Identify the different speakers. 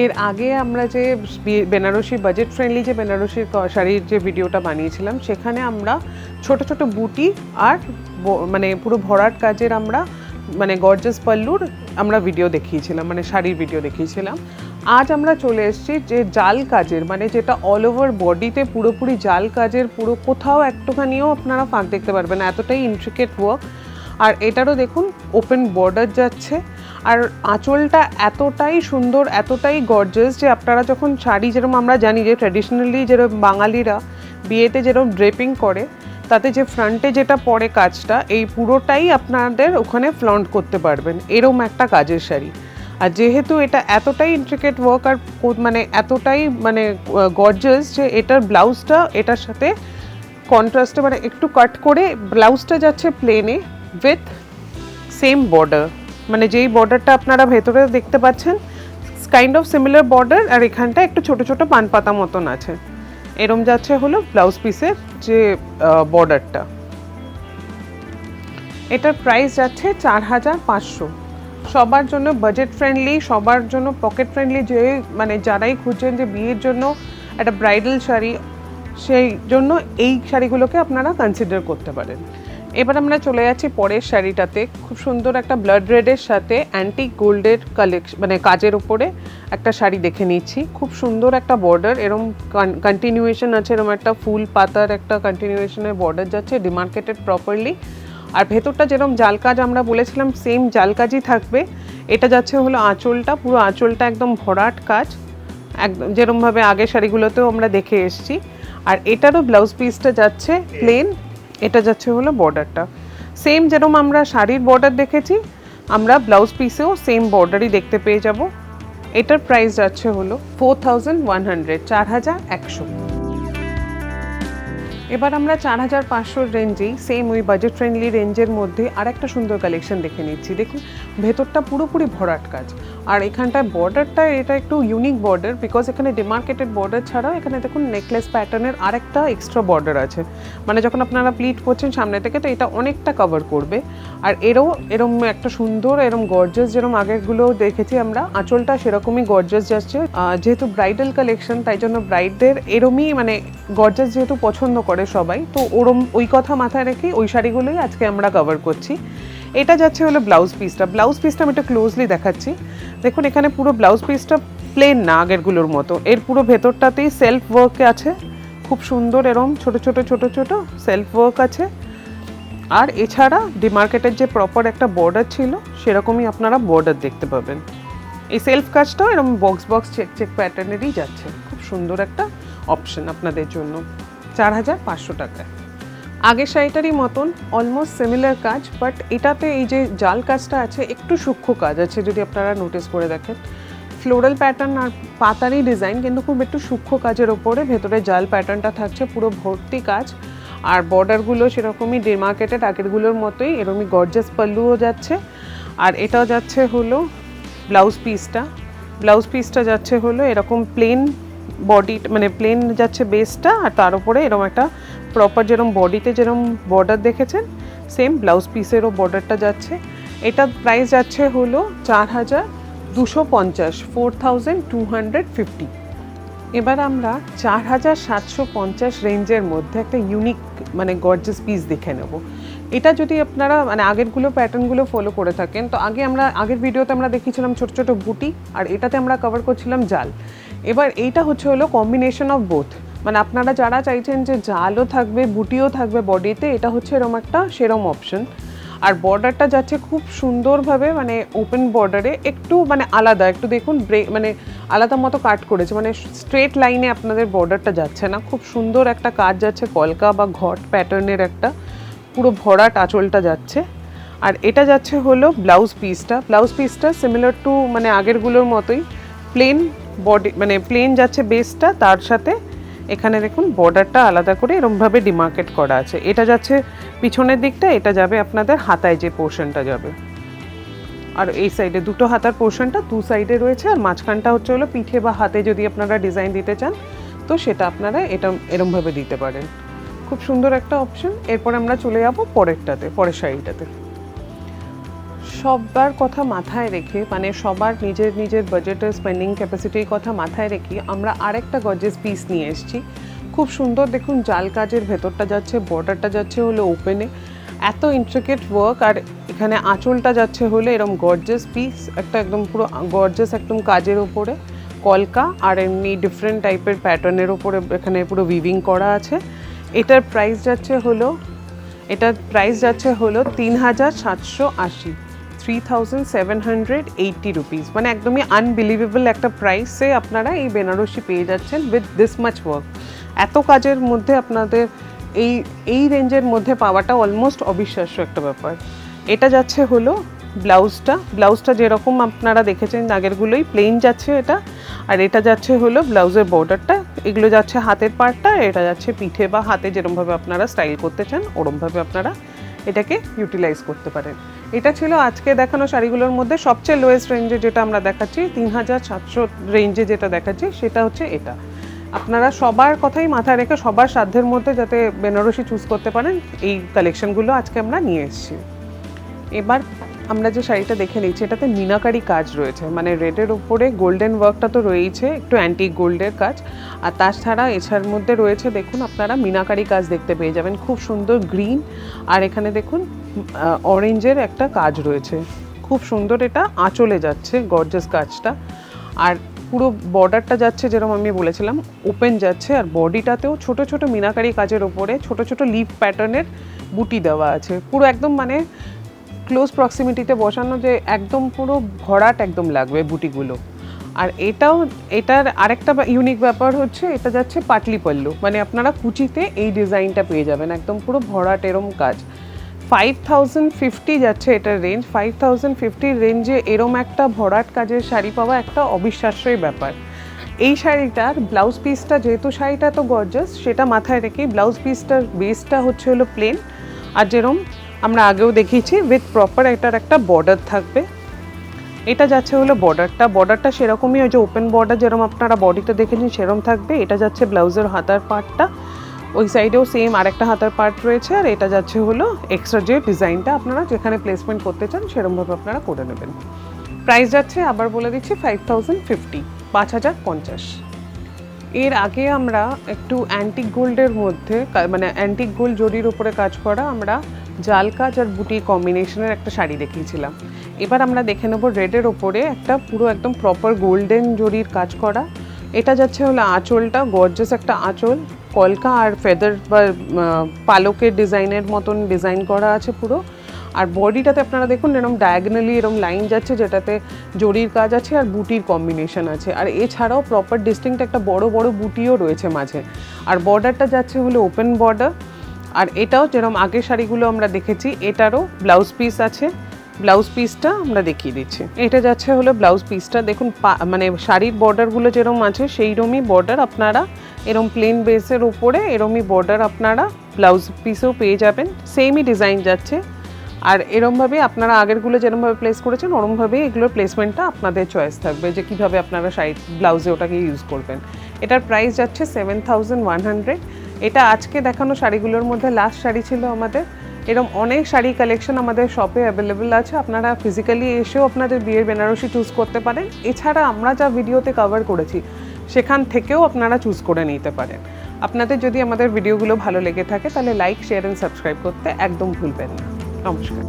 Speaker 1: এর আগে আমরা যে বেনারসি বাজেট ফ্রেন্ডলি যে বেনারসির শাড়ির যে ভিডিওটা বানিয়েছিলাম সেখানে আমরা ছোট ছোট বুটি আর মানে পুরো ভরাট কাজের আমরা মানে গর্জাস পাল্লুর আমরা ভিডিও দেখিয়েছিলাম, মানে শাড়ির ভিডিও দেখিয়েছিলাম। আজ আমরা চলে এসেছি যে জাল কাজের, মানে যেটা অল ওভার বডিতে পুরোপুরি জাল কাজের, পুরো কোথাও একটুখানিও আপনারা ফাঁক দেখতে পারবেন, এতটাই ইন্ট্রিকেট ওয়ার্ক। আর এটারও দেখুন ওপেন বর্ডার যাচ্ছে, আর আঁচলটা এতটাই সুন্দর, এতটাই গর্জাস যে আপনারা যখন শাড়ি, যেরকম আমরা জানি যে ট্র্যাডিশনালি যেরকম বাঙালিরা বিয়েতে যেরকম ড্রেপিং করে, তাতে যে ফ্রন্টে যেটা পরে কাজটা, এই পুরোটাই আপনাদের ওখানে ফ্লন্ট করতে পারবেন, এরকম একটা কাজের শাড়ি। আর যেহেতু এটা এতটাই ইন্ট্রিকেট ওয়ার্ক আর মানে এতটাই মানে গর্জাস যে এটার ব্লাউজটা এটার সাথে কন্ট্রাস্টে মানে একটু কাট করে ব্লাউজটা যাচ্ছে প্লেনে উইথ সেম বর্ডার, মানে যেই বর্ডারটা আপনারা ভেতরে দেখতে পাচ্ছেন কাইন্ড অফ সিমিলার বর্ডার, আর এখানটা একটু ছোট ছোট পান পাতা মতন আছে, এরম যাচ্ছে হলো ব্লাউজ পিসের যে বর্ডারটা। এটার প্রাইস যাচ্ছে 4500। সবার জন্য বাজেট ফ্রেন্ডলি, সবার জন্য পকেট ফ্রেন্ডলি, যে মানে যারাই খুঁজছেন যে বিয়ের জন্য একটা ব্রাইডাল শাড়ি, সেই জন্য এই শাড়িগুলোকে আপনারা কনসিডার করতে পারেন। এবার আমরা চলে যাচ্ছি পরের শাড়িটাতে। খুব সুন্দর একটা ব্লাড রেডের সাথে অ্যান্টিক গোল্ডের কালেকশন, মানে কাজের উপরে একটা শাড়ি দেখে নিচ্ছি। খুব সুন্দর একটা বর্ডার, এরম কন্টিনিউয়েশন আছে, এরম একটা ফুল পাতার একটা কন্টিনিউয়েশনের বর্ডার যাচ্ছে, ডিমার্কেটেড প্রপারলি। আর ভেতরটা যেরকম জাল কাজ আমরা বলেছিলাম সেম জাল কাজই থাকবে। এটা যাচ্ছে হলো আঁচলটা, পুরো আঁচলটা একদম ভরাট কাজ, একদম যেরকমভাবে আগের শাড়িগুলোতেও আমরা দেখে এসেছি। আর এটারও ব্লাউজ পিসটা যাচ্ছে প্লেন, এটা যাচ্ছে হলো বর্ডারটা সেম যেরকম আমরা শাড়ির বর্ডার দেখেছি, আমরা ব্লাউজ পিসেও সেম বর্ডারই দেখতে পেয়ে যাব। এটার প্রাইস যাচ্ছে হলো 4100, 4100। এবার আমরা 4500 রেঞ্জেই সেম ওই বাজেট ফ্রেন্ডলি রেঞ্জের মধ্যে আর একটা সুন্দর কালেকশন দেখে নিচ্ছি। দেখুন ভেতরটা পুরোপুরি ভরাট কাজ, আর এখানটায় বর্ডারটা এটা একটু ইউনিক বর্ডার, বিকজ এখানে ডিমার্কেটেড বর্ডার ছাড়াও এখানে দেখুন নেকলেস প্যাটার্নের আরেকটা এক্সট্রা বর্ডার আছে, মানে যখন আপনারা প্লিট করছেন সামনে থেকে তো এটা অনেকটা কভার করবে। আর এরম একটা সুন্দর এরম গর্জাস, যেরকম আগেরগুলো দেখেছি আমরা, আঁচলটা সেরকমই গর্জাস যাচ্ছে। যেহেতু ব্রাইডাল কালেকশন তাই জন্য ব্রাইডদের এরমই মানে গর্জাস যেহেতু পছন্দ করে সবাই, তো ওরম ওই কথা মাথায় রেখে ওই শাড়িগুলোই আজকে আমরা কভার করছি। এটা যাচ্ছে হলো ব্লাউজ পিসটা। ব্লাউজ পিসটা আমি একটু ক্লোজলি দেখাচ্ছি। দেখুন এখানে পুরো ব্লাউজ পিসটা প্লেন না আগেরগুলোর মতো, এর পুরো ভেতরটাতেই সেলফ ওয়ার্ক আছে, খুব সুন্দর এরম ছোট ছোট ছোট ছোট সেলফ ওয়ার্ক আছে। আর এছাড়া ডিমার্কেটের যে প্রপার একটা বর্ডার ছিল সেরকমই আপনারা বর্ডার দেখতে পাবেন। এই সেলফ কাজটাও এরকম বক্স বক্স চেক চেক প্যাটার্নেরই যাচ্ছে, খুব সুন্দর একটা অপশন আপনাদের জন্য 4500 টাকায়। আগের শাড়িটারই মতন অলমোস্ট সিমিলার কাজ, বাট এটাতে এই যে জাল কাজটা আছে একটু সূক্ষ্ম কাজ আছে, যদি আপনারা নোটিস করে দেখেন। ফ্লোরাল প্যাটার্ন আর পাতারই ডিজাইন, কিন্তু খুব একটু সূক্ষ্ম কাজের ওপরে ভেতরে জাল প্যাটার্নটা থাকছে, পুরো ভর্তি কাজ। আর বর্ডারগুলো সেরকমই ডিমার্কেটেড আগেরগুলোর মতোই, এরকমই গর্জাস পাল্লুও যাচ্ছে। আর এটাও যাচ্ছে হলো ব্লাউজ পিসটা। ব্লাউজ পিসটা যাচ্ছে হলো এরকম প্লেন বডি, মানে প্লেন যাচ্ছে বেসটা, আর তার উপরে এরকম একটা প্রপার যেরকম বডিতে যেরকম বর্ডার দেখেছেন সেম ব্লাউজ পিসেরও বর্ডারটা যাচ্ছে। এটার প্রাইস যাচ্ছে হলো 4250, 4250। এবার আমরা 4750 রেঞ্জের মধ্যে একটা ইউনিক মানে গর্জাস পিস দেখে নেব। এটা যদি আপনারা মানে আগেরগুলো প্যাটার্নগুলো ফলো করে থাকেন, তো আগের ভিডিওতে আমরা দেখিয়েছিলাম ছোট ছোট বুটি, আর এটাতে আমরা কভার করছিলাম জাল। এবার এইটা হচ্ছে হলো কম্বিনেশন অফ বোথ, মানে আপনারা যারা চাইছেন যে জালও থাকবে বুটিও থাকবে বডিতে, এটা হচ্ছে এরকম একটা সেরম অপশন। আর বর্ডারটা যাচ্ছে খুব সুন্দরভাবে, মানে ওপেন বর্ডারে একটু মানে আলাদা, একটু দেখুন মানে আলাদা মতো কাট করেছে, মানে স্ট্রেট লাইনে আপনাদের বর্ডারটা যাচ্ছে না, খুব সুন্দর একটা কাজ যাচ্ছে, কলকা বা ঘট প্যাটার্নের একটা পুরো ভরাট আঁচলটা যাচ্ছে। আর এটা যাচ্ছে হলো ব্লাউজ পিসটা। ব্লাউজ পিসটা সিমিলার টু মানে আগেরগুলোর মতোই প্লেন বডি, মানে প্লেন যাচ্ছে বেসটা, তার সাথে এখানে দেখুন বর্ডারটা আলাদা করে এরকমভাবে ডিমার্কেট করা আছে। এটা যাচ্ছে পিছনের দিকটা, এটা যাবে আপনাদের হাতায় যে পোর্শনটা যাবে। আর এই সাইডে দুটো হাতার পোর্শনটা দু সাইডে রয়েছে, আর মাঝখানটা হচ্ছে হলো পিঠে বা হাতে যদি আপনারা ডিজাইন দিতে চান তো সেটা আপনারা এটা এরমভাবে দিতে পারেন। খুব সুন্দর একটা অপশন। এরপর আমরা চলে যাব পরেরটাতে, পরের শাড়িটাতে। সবার কথা মাথায় রেখে, মানে সবার নিজের নিজের বাজেটের স্পেন্ডিং ক্যাপাসিটির কথা মাথায় রেখে আমরা আরেকটা গর্জিয়াস পিস নিয়ে এসেছি। খুব সুন্দর দেখুন, জাল কাজের ভেতরটা যাচ্ছে, বর্ডারটা যাচ্ছে হলো ওপেনে, এত ইন্ট্রিকেট ওয়ার্ক। আর এখানে আঁচলটা যাচ্ছে হলে এরকম গর্জিয়াস পিস, একটা একদম পুরো গর্জিয়াস একদম কাজের ওপরে কলকা আর এমনি ডিফারেন্ট টাইপের প্যাটার্নের ওপরে এখানে পুরো উইভিং করা আছে। এটার প্রাইস যাচ্ছে হলো 3,780, 3,780 রুপিস। মানে একদমই আনবিলিভেবল একটা প্রাইসে আপনারা এই বেনারসি পেয়ে যাচ্ছেন উইথ দিস মাচ ওয়ার্ক। এত কাজের মধ্যে আপনাদের এই রেঞ্জের মধ্যে পাওয়াটা অলমোস্ট অবিশ্বাস্য একটা ব্যাপার। এটা যাচ্ছে হলো ব্লাউজটা যেরকম আপনারা দেখেছেন আগেরগুলোই প্লেন যাচ্ছে এটা, আর এটা যাচ্ছে হলো ব্লাউজের বর্ডারটা, এগুলো যাচ্ছে হাতের পার্টটা, এটা যাচ্ছে পিঠে বা হাতে যেরকমভাবে আপনারা স্টাইল করতে চান ওরমভাবে আপনারা এটাকে ইউটিলাইজ করতে পারেন। এটা ছিল আজকে দেখানো শাড়িগুলোর মধ্যে সবচেয়ে লোয়েস্ট রেঞ্জে যেটা আমরা দেখাচ্ছি, 3,700 রেঞ্জে যেটা দেখাচ্ছি সেটা হচ্ছে এটা। আপনারা সবার কথাই মাথায় রেখে সবার সাধ্যের মধ্যে যাতে বেনারসি চুজ করতে পারেন, এই কালেকশনগুলো আজকে আমরা নিয়ে এসেছি। এবার আমরা যে শাড়িটা দেখে নিচ্ছি এটাতে মিনাকারি কাজ রয়েছে, মানে রেডের উপরে গোল্ডেন ওয়ার্কটা তো রয়েছে, একটু অ্যান্টিক গোল্ডের কাজ, আর তাছাড়া এছাড়ার মধ্যে রয়েছে দেখুন আপনারা মিনাকারি কাজ দেখতে পেয়ে যাবেন, খুব সুন্দর গ্রিন, আর এখানে দেখুন অরেঞ্জের একটা কাজ রয়েছে, খুব সুন্দর। এটা আঁচলে যাচ্ছে গর্জাস কাজটা, আর পুরো বর্ডারটা যাচ্ছে যেরকম আমি বলেছিলাম ওপেন যাচ্ছে, আর বডিটাতেও ছোট ছোট মিনাকারি কাজের ওপরে ছোট ছোট লিফ প্যাটার্নের বুটি দেওয়া আছে, পুরো একদম মানে ক্লোজ প্রক্সিমিটিতে বসানো, যে একদম পুরো ভরাট একদম লাগবে বুটিগুলো। আর এটার আরেকটা ইউনিক ব্যাপার হচ্ছে এটা যাচ্ছে পাটলি পল্লু, মানে আপনারা কুচিতে এই ডিজাইনটা পেয়ে যাবেন, একদম পুরো ভরাট এরম কাজ। 5,050 যাচ্ছে এটার রেঞ্জ। 5,050 রেঞ্জে এরম একটা ভরাট কাজের শাড়ি পাওয়া একটা অবিশ্বাস্যই ব্যাপার। এই শাড়িটার ব্লাউজ পিসটা, যেহেতু শাড়িটা তো গর্জাস, সেটা মাথায় রেখে ব্লাউজ পিসটার বেসটা হচ্ছে হলো প্লেন, আর যেরম আমরা আগেও দেখিয়েছি উইথ প্রপার এটার একটা বর্ডার থাকবে। এটা যাচ্ছে হলো বর্ডারটা সেরকমই, ওই যে ওপেন বর্ডার যেরকম আপনারা বডিতে দেখেছেন সেরকম থাকবে। এটা যাচ্ছে ব্লাউজের হাতার পার্টটা, ওই সাইডেও সেম আরেকটা হাতার পার্ট রয়েছে, আর এটা যাচ্ছে হলো এক্সট্রা যে ডিজাইনটা আপনারা যেখানে প্লেসমেন্ট করতে চান সেরকমভাবে আপনারা করে নেবেন। প্রাইস যাচ্ছে আবার বলে দিচ্ছি 5,050, 5,050। এর আগে আমরা একটু অ্যান্টিক গোল্ডের মধ্যে, মানে অ্যান্টিক গোল্ড জরির উপরে কাজ করা, আমরা জাল কাজ আর বুটি কম্বিনেশনের একটা শাড়ি দেখিয়েছিলাম। এবার আমরা দেখে নেব রেডের ওপরে একটা পুরো একদম প্রপার গোল্ডেন জরির কাজ করা। এটা যাচ্ছে হলো আঁচলটা, গর্জাস একটা আঁচল, কলকা আর ফেদার বা পালকের ডিজাইনের মতন ডিজাইন করা আছে পুরো। আর বডিটাতে আপনারা দেখুন এরকম ডায়াগনালি এরকম লাইন যাচ্ছে, যেটাতে জরির কাজ আছে আর বুটির কম্বিনেশন আছে, আর এছাড়াও প্রপার ডিস্টিংক্ট একটা বড় বড় বুটিও রয়েছে মাঝে। আর বর্ডারটা যাচ্ছে হলো ওপেন বর্ডার, আর এটাও যেরকম আগের শাড়িগুলো আমরা দেখেছি এটারও ব্লাউজ পিস আছে। ব্লাউজ পিসটা আমরা দেখিয়ে দিচ্ছি, এটা যাচ্ছে হলো ব্লাউজ পিসটা। দেখুন মানে শাড়ির বর্ডারগুলো যেরকম আছে সেইরকমই বর্ডার আপনারা এরম প্লেন বেসের উপরে এরমই বর্ডার আপনারা ব্লাউজ পিসেও পেয়ে যাবেন, সেমই ডিজাইন যাচ্ছে। আর এরমভাবে আপনারা আগেরগুলো যেরমভাবে প্লেস করেছেন ওরমভাবেই এগুলোর প্লেসমেন্টটা আপনাদের চয়েস থাকবে, যে কীভাবে আপনারা শাড়ি ব্লাউজে ওটাকে ইউজ করবেন। এটার প্রাইস যাচ্ছে 7,100। এটা আজকে দেখানো শাড়িগুলোর মধ্যে লাস্ট শাড়ি ছিল আমাদের। এরকম অনেক শাড়ি কালেকশন আমাদের শপে অ্যাভেলেবেল আছে, আপনারা ফিজিক্যালি এসেও আপনাদের বিয়ের বেনারসি চুজ করতে পারেন। এছাড়া আমরা যা ভিডিওতে কভার করেছি সেখান থেকেও আপনারা চুজ করে নিতে পারেন। আপনাদের যদি আমাদের ভিডিওগুলো ভালো লেগে থাকে তাহলে লাইক, শেয়ার অ্যান্ড সাবস্ক্রাইব করতে একদম ভুলবেন না। নমস্কার।